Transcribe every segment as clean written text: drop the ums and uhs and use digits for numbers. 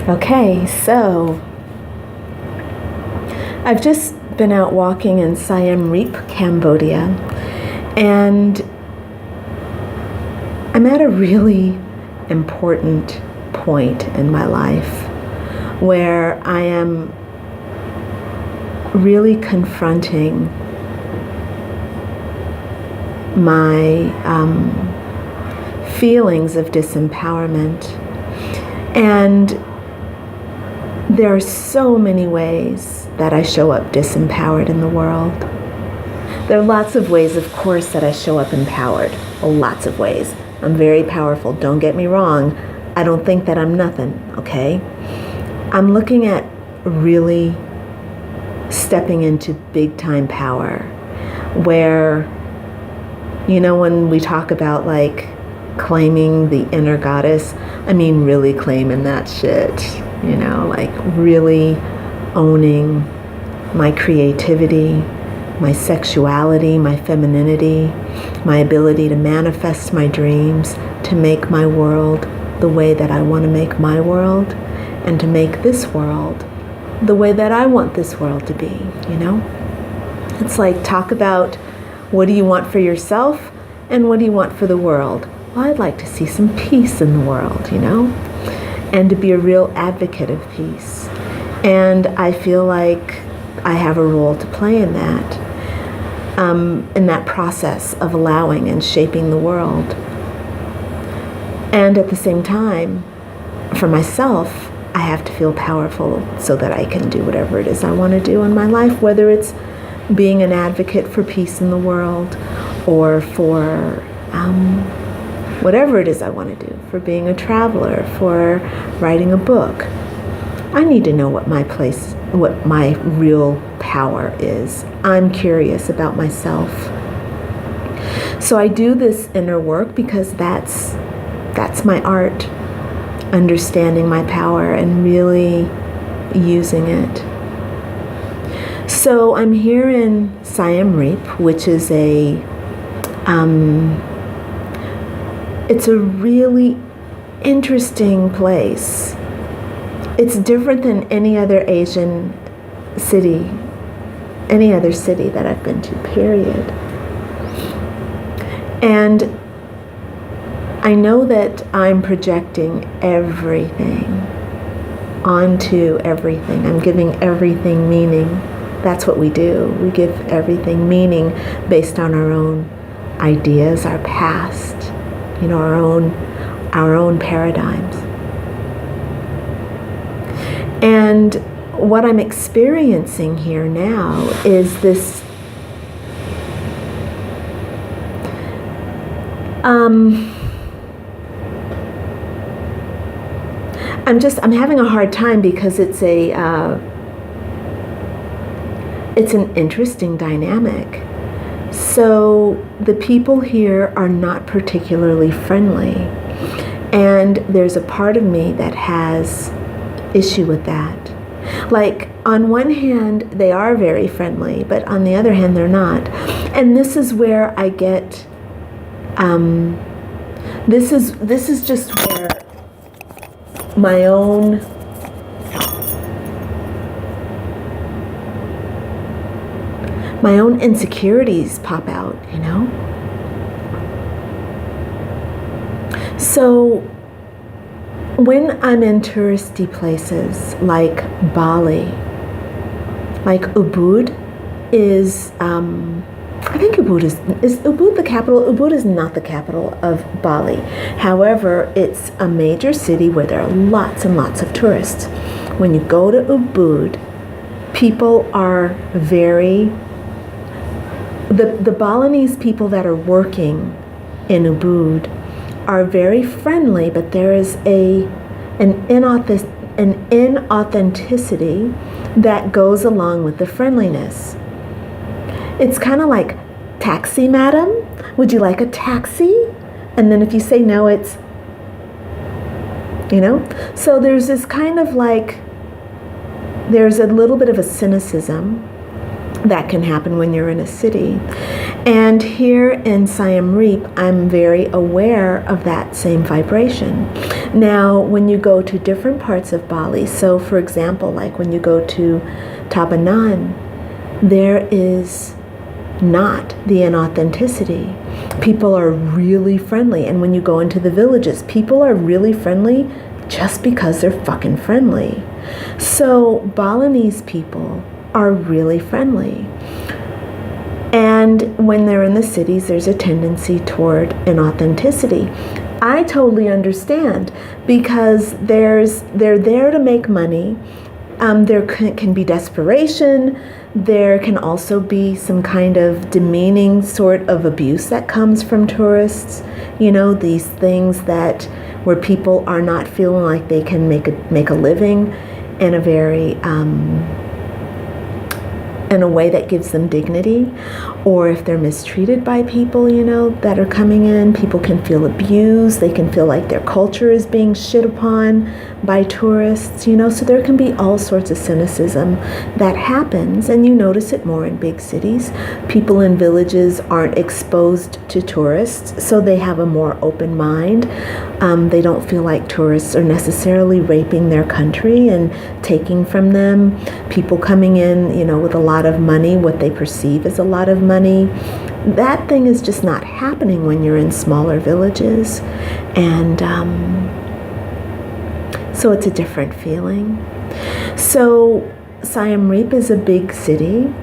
Okay, so I've just been out walking in Siem Reap, Cambodia, and I'm at a really important point in my life where I am really confronting my feelings of disempowerment. And there are so many ways that I show up disempowered in the world. There are lots of ways, of course, that I show up empowered. Lots of ways. I'm very powerful, don't get me wrong. I don't think that I'm nothing, okay? I'm looking at really stepping into big time power where, you know, when we talk about like claiming the inner goddess, I mean really claiming that shit, you know, like really owning my creativity, my sexuality, my femininity, my ability to manifest my dreams, to make my world the way that I want to make my world, and to make this world the way that I want this world to be, you know? It's like, talk about what do you want for yourself and what do you want for the world? Well, I'd like to see some peace in the world, you know? And to be a real advocate of peace. And I feel like I have a role to play in that process of allowing and shaping the world. And at the same time, for myself, I have to feel powerful so that I can do whatever it is I want to do in my life, whether it's being an advocate for peace in the world or for whatever it is I want to do, for being a traveler, for writing a book. I need to know what my real power is. I'm curious about myself. So I do this inner work because that's my art, understanding my power and really using it. So I'm here in Siem Reap, which is it's a really interesting place. It's different than any other Asian city, any other city that I've been to, period. And I know that I'm projecting everything onto everything. I'm giving everything meaning. That's what we do. We give everything meaning based on our own ideas, our past, you know, our own paradigms. And what I'm experiencing here now is this I'm having a hard time because it's an interesting dynamic. So the people here are not particularly friendly, and there's a part of me that has issue with that. Like, on one hand, they are very friendly, but on the other hand, they're not. And this is where I get, this is just where my own insecurities pop out, you know? So when I'm in touristy places like Bali, like Ubud is, I think Ubud is Ubud the capital? Ubud is not the capital of Bali. However, it's a major city where there are lots and lots of tourists. When you go to Ubud, people are very, the Balinese people that are working in Ubud are very friendly, but there is an inauthenticity that goes along with the friendliness. It's kind of like, taxi, madam? Would you like a taxi? And then if you say no, it's, you know? So there's this kind of like, there's a little bit of a cynicism that can happen when you're in a city. And here in Siem Reap, I'm very aware of that same vibration Now, when you go to different parts of Bali, so for example, like when you go to Tabanan, there is not the inauthenticity. People are really friendly. And when you go into the villages, people are really friendly just because they're fucking friendly. So Balinese people are really friendly. And when they're in the cities, there's a tendency toward inauthenticity. I totally understand, because they're there to make money. There can be desperation. There can also be some kind of demeaning sort of abuse that comes from tourists. You know, these things that where people are not feeling like they can make a living in a very in a way that gives them dignity, or if they're mistreated by people, you know, that are coming in, people can feel abused. They can feel like their culture is being shit upon by tourists, you know, so there can be all sorts of cynicism that happens, and you notice it more in big cities. People in villages aren't exposed to tourists, so they have a more open mind. They don't feel like tourists are necessarily raping their country and taking from them. People coming in, you know, with a lot of money, what they perceive as a lot of money. That thing is just not happening when you're in smaller villages. And so it's a different feeling. So Siem Reap is a big city.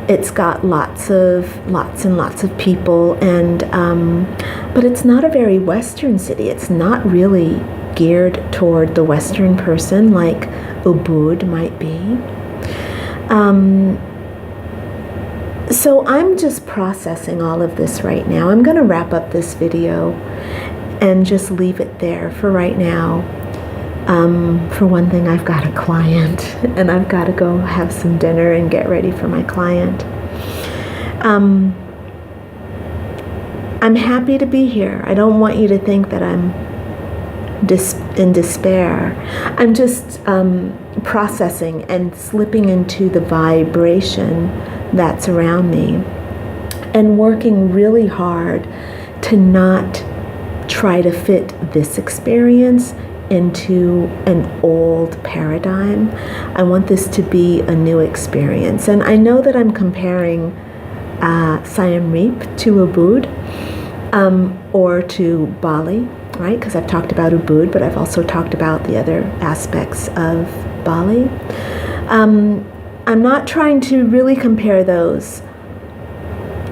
It's got lots and lots of people, and but it's not a very Western city. It's not really geared toward the Western person like Ubud might be. So I'm just processing all of this right now. I'm going to wrap up this video and just leave it there for right now. For one thing, I've got a client, and I've got to go have some dinner and get ready for my client. I'm happy to be here. I don't want you to think that I'm in despair. I'm just processing and slipping into the vibration that's around me, and working really hard to not try to fit this experience into an old paradigm. I want this to be a new experience. And I know that I'm comparing Siem Reap to Ubud or to Bali, right? Because I've talked about Ubud, but I've also talked about the other aspects of Bali. I'm not trying to really compare those,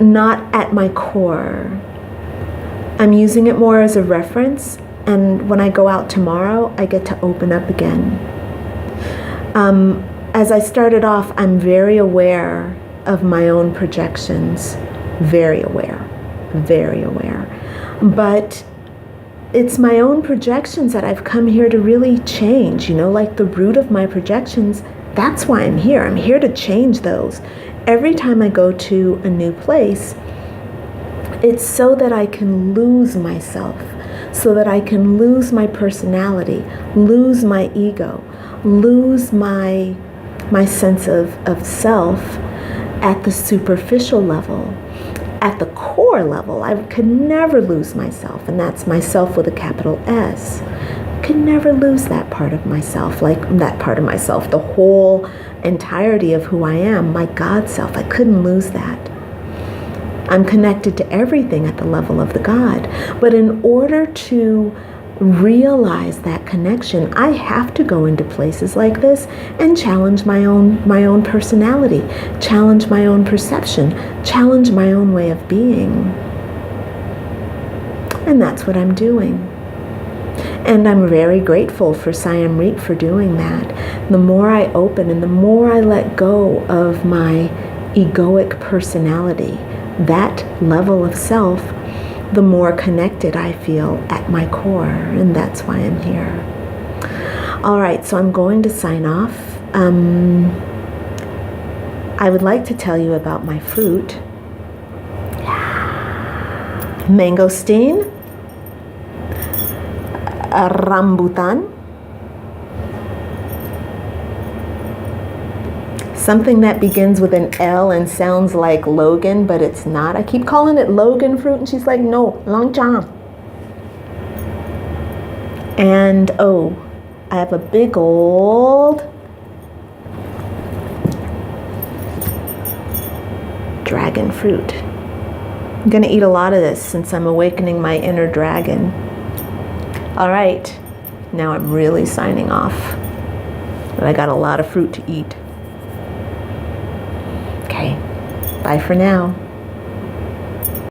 not at my core. I'm using it more as a reference, and when I go out tomorrow, I get to open up again. As I started off, I'm very aware of my own projections, very aware. But it's my own projections that I've come here to really change, you know, like the root of my projections. That's why I'm here. I'm here to change those. Every time I go to a new place, it's so that I can lose myself, so that I can lose my personality, lose my ego, lose my sense of self at the superficial level. At the core level, I could never lose myself, and that's myself with a capital S. Could never lose that part of myself, like that part of myself, the whole entirety of who I am, my God self. I couldn't lose that. I'm connected to everything at the level of the God. But in order to realize that connection, I have to go into places like this and challenge my own personality, challenge my own perception, challenge my own way of being. And that's what I'm doing. And I'm very grateful for Siem Reap for doing that. The more I open and the more I let go of my egoic personality, that level of self, the more connected I feel at my core, and that's why I'm here. All right, so I'm going to sign off. I would like to tell you about my fruit. Mangosteen, rambutan, something that begins with an L and sounds like Logan, but it's not. I keep calling it Logan fruit, and she's like, no, Longchamp. And oh, I have a big old dragon fruit. I'm gonna eat a lot of this since I'm awakening my inner dragon. All right, now I'm really signing off. But I got a lot of fruit to eat. Okay, bye for now.